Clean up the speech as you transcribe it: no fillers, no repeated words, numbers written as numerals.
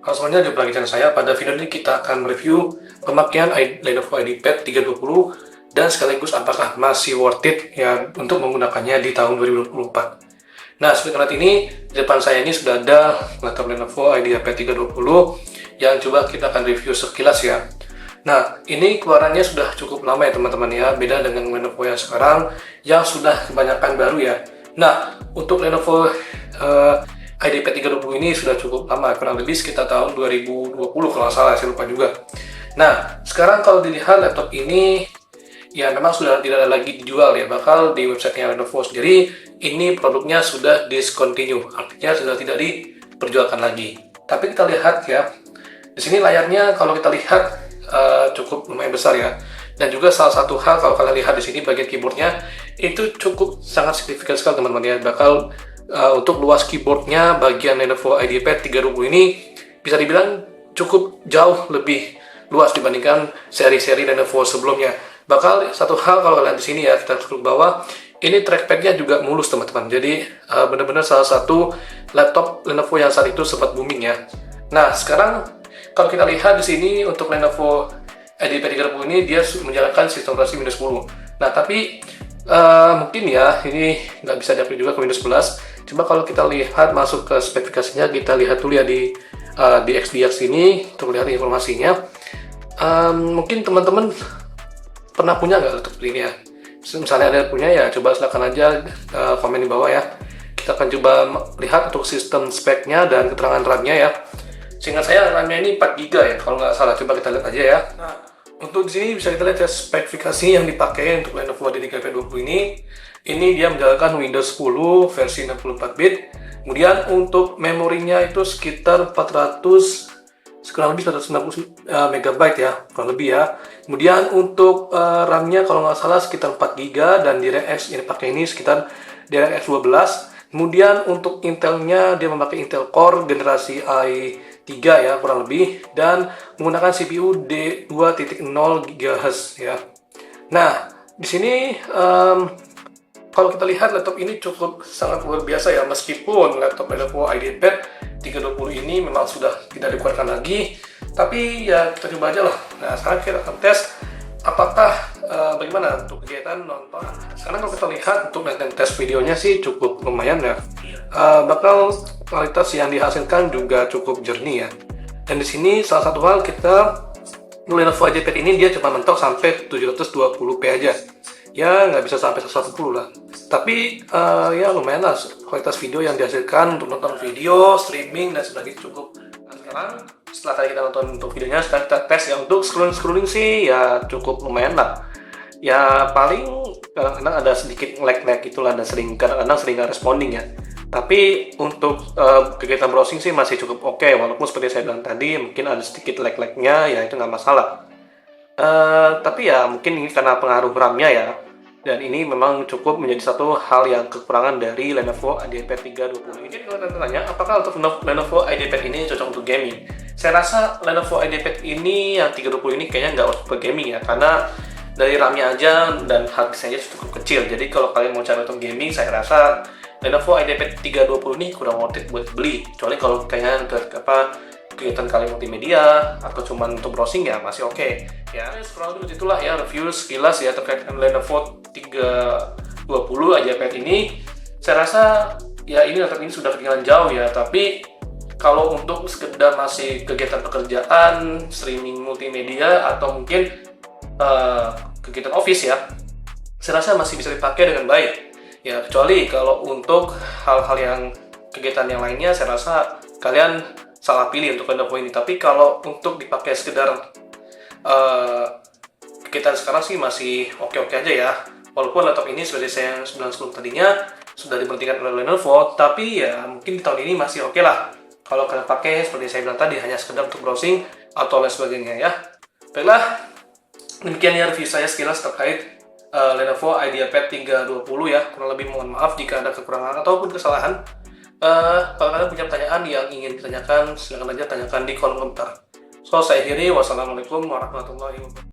Halo semuanya, jumpa lagi channel saya. Pada video ini kita akan review pemakaian Lenovo IdeaPad 320 dan sekaligus apakah masih worth it ya untuk menggunakannya di tahun 2024. Nah, seperti kalian ini, di depan saya ini sudah ada laptop Lenovo IdeaPad 320 yang coba kita akan review sekilas ya. Nah, ini keluarannya sudah cukup lama ya teman-teman ya, beda dengan Lenovo yang sekarang yang sudah kebanyakan baru ya. Nah, untuk Lenovo IdeaPad 320 ini sudah cukup lama, kurang lebih sekitar tahun 2020 kalau nggak salah, saya lupa juga. Nah, sekarang kalau dilihat laptop ini, ya memang sudah tidak ada lagi dijual ya, bakal di websitenya Lenovo sendiri, ini produknya sudah discontinue, artinya sudah tidak diperjualkan lagi. Tapi kita lihat ya, di sini layarnya kalau kita lihat cukup lumayan besar ya. Dan juga salah satu hal kalau kalian lihat di sini bagian keyboardnya itu cukup sangat signifikan sekali teman-teman ya, bakal untuk luas keyboardnya bagian Lenovo IdeaPad 320 ini bisa dibilang cukup jauh lebih luas dibandingkan seri-seri Lenovo sebelumnya. Bakal satu hal kalau kalian di sini ya, kita klik bawah, ini trackpadnya juga mulus teman-teman. Jadi benar-benar salah satu laptop Lenovo yang saat itu sempat booming ya. Nah sekarang kalau kita lihat di sini untuk Lenovo IdeaPad 320 ini dia menjalankan sistem operasi Windows 10. Nah tapi mungkin ya ini nggak bisa diupgrade juga ke Windows 11. Coba kalau kita lihat masuk ke spesifikasinya, kita lihat dulu ya di XDX ini untuk lihat informasinya. Mungkin teman-teman pernah punya nggak laptop ini ya? Misalnya ada punya ya, coba silakan aja komen di bawah ya. Kita akan coba lihat untuk sistem speknya dan keterangan RAM-nya ya. Seingat saya RAM-nya ini 4 GB ya, kalau nggak salah. Coba kita lihat aja ya. Nah, untuk di sini bisa kita lihat ya spesifikasi yang dipakai untuk Lenovo IdeaPad 320 ini. Ini dia menjalankan Windows 10 versi 64 bit. Kemudian untuk memorinya itu sekitar 400, kurang lebih 190 MB ya, kurang lebih ya. Kemudian untuk RAM-nya kalau nggak salah sekitar 4 GB dan DirectX yang dipakai ini sekitar DirectX 12. Kemudian untuk Intelnya dia memakai Intel Core generasi i3 ya kurang lebih, dan menggunakan CPU D2.0 GHz ya. Nah di sini kalau kita lihat laptop ini cukup sangat luar biasa ya, meskipun laptop Lenovo IdeaPad 320 ini memang sudah tidak dikeluarkan lagi, tapi ya kita coba aja lah. Nah sekarang kita akan tes apakah bagaimana untuk kegiatan nonton. Sekarang kalau kita lihat untuk tes videonya sih cukup lumayan ya, bakal kualitas yang dihasilkan juga cukup jernih ya. Dan di sini salah satu hal kita Lenovo IdeaPad ini dia cuma mentok sampai 720p aja ya, nggak bisa sampai 110 lah. Tapi ya lumayan lah kualitas video yang dihasilkan untuk nonton video, streaming dan sebagainya cukup. Nah, sekarang setelah tadi kita nonton untuk videonya, sekarang kita tes ya. Untuk scrolling sih ya cukup lumayan lah. Ya paling kadang-kadang ada sedikit lag itulah, dan kadang-kadang sering nggak responding ya. Tapi untuk kegiatan browsing sih masih cukup oke, walaupun seperti saya bilang tadi mungkin ada sedikit lag-lagnya ya, itu nggak masalah. Tapi ya mungkin ini karena pengaruh RAM-nya ya, dan ini memang cukup menjadi satu hal yang kekurangan dari Lenovo IdeaPad 320. Ini kalau tanya apakah untuk Lenovo IdeaPad ini cocok untuk gaming? Saya rasa Lenovo IdeaPad ini yang 320 ini kayaknya nggak untuk gaming ya, karena dari RAM-nya aja dan hard disk-nya cukup kecil. Jadi kalau kalian mau cari untuk gaming, saya rasa Lenovo IdeaPad 320 ini kurang worth it buat beli. Kecuali kalau kalian kegiatan kalian multimedia atau cuma untuk browsing ya masih oke. Ya, kurang lebih itulah ya review sekilas ya terkait dengan Lenovo 320 IdeaPad ini. Saya rasa ya ini laptop ini sudah ketinggalan jauh ya, tapi kalau untuk sekedar masih kegiatan pekerjaan, streaming multimedia atau mungkin kegiatan office ya, saya rasa masih bisa dipakai dengan baik. Ya, kecuali kalau untuk hal-hal yang kegiatan yang lainnya, saya rasa kalian salah pilih untuk Lenovo ini. Tapi kalau untuk dipakai sekedar kegiatan sekarang sih masih oke-oke aja ya. Walaupun laptop ini seperti saya bilang sebelum tadinya sudah diberhentikan oleh Lenovo, tapi ya mungkin di tahun ini masih oke lah. Kalau kalian pakai seperti saya bilang tadi hanya sekedar untuk browsing atau lain sebagainya ya. Baiklah, demikian ya review saya sekilas terkait Lenovo IdeaPad 320 ya. Kurang lebih mohon maaf jika ada kekurangan ataupun kesalahan. Kalau kalian punya pertanyaan yang ingin ditanyakan, silakan aja tanyakan di kolom komentar. So, saya akhiri. Wassalamualaikum warahmatullahi wabarakatuh.